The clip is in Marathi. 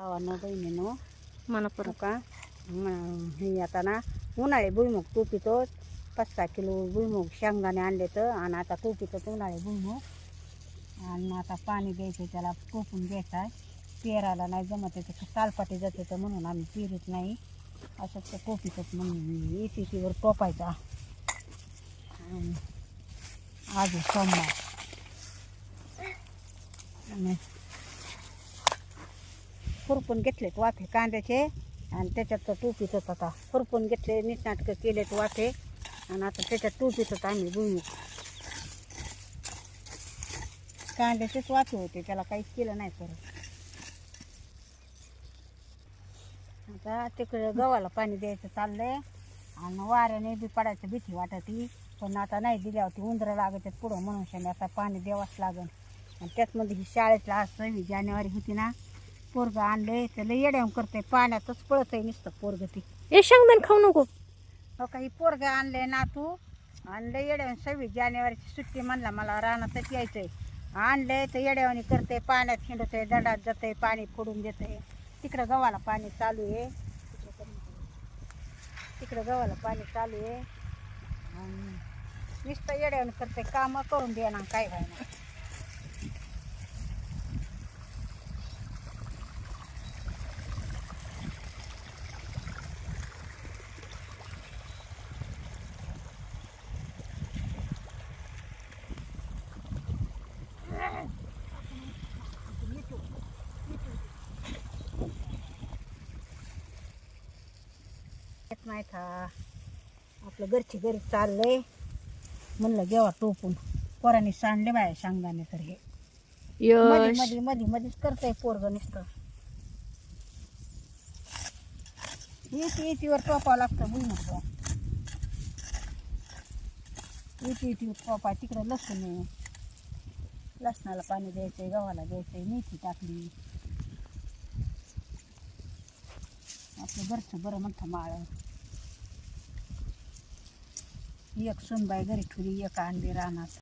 भावानं बहिणीनं मला परत का हे आता ना उन्हाळे भुईमुग टोपितो 5-6 किलो भुईमुग शेंगदाणे आणले तर आणि आता टोपितो उन्हाळे भुईमुग आणि आता पाणी द्यायचं त्याला टोपून घ्यायचं आहे. पेरायला नाही जमत आहे सालपाटी जाते तर म्हणून आम्ही पेरत नाही असंच तर टोपितच म्हणून इतीवर टोपायचा. आज सोमवार आणि खुरपून घेतलेत वाफे कांद्याचे आणि त्याच्यात तर टोपीतच आता खुरपून घेतले नीटनाटकं केलेत वाफे आणि आता त्याच्यात टोपीतच आम्ही भुईमुग कांद्याचेच वाफे होते त्याला काहीच केलं नाही परत. आता तिकडं गव्हाला पाणी द्यायचं चाललंय आणि वाऱ्याने बी पडायचं भीती वाटते पण आता नाही दिल्यावर ती उंदरं लागत पुढं म्हणून शाने आता पाणी द्यावंच लागेल. आणि त्याचमध्ये ही शाळेतला आज 26 जानेवारी होती ना पोरगं आणलंय त्याला येड्यावून करते पाण्यातच पळत आहे नुसतं पोरगं ती. ए शेंगदाण खाऊ नको हो काही पोरगं आणलंय ना तू आणलं येड्यावून 26 जानेवारीची सुट्टी म्हणला मला रानातच यायचंय आणलंय तर येड्यावानी करते पाण्यात हिंडते दंडात जाते पाणी फोडून देते. तिकडं गव्हाला पाणी चालू आहे तिकडं गव्हाला पाणी चालू आहे आणि नुसतं येड्यावून करते कामं करून दे ना काय व्हायना. नाही का आपलं घरची घरी चाललंय म्हणलं जेव्हा टोपून पोरांनी सांडले बाया शेंगदाणे तर हे यश मध्ये मध्ये मध्येच करतंय पोरगं नुसतं इतीवर टोपावं लागतं भुईमुग इतीवर टोपा तिकडं लसूण आहे लसणाला पाणी द्यायचंय गव्हाला द्यायचंय मेथी टाकली आपलं घरचं बरं म्हणतं माळ. एक सुनबाई घरी ठुली एक आणली रानात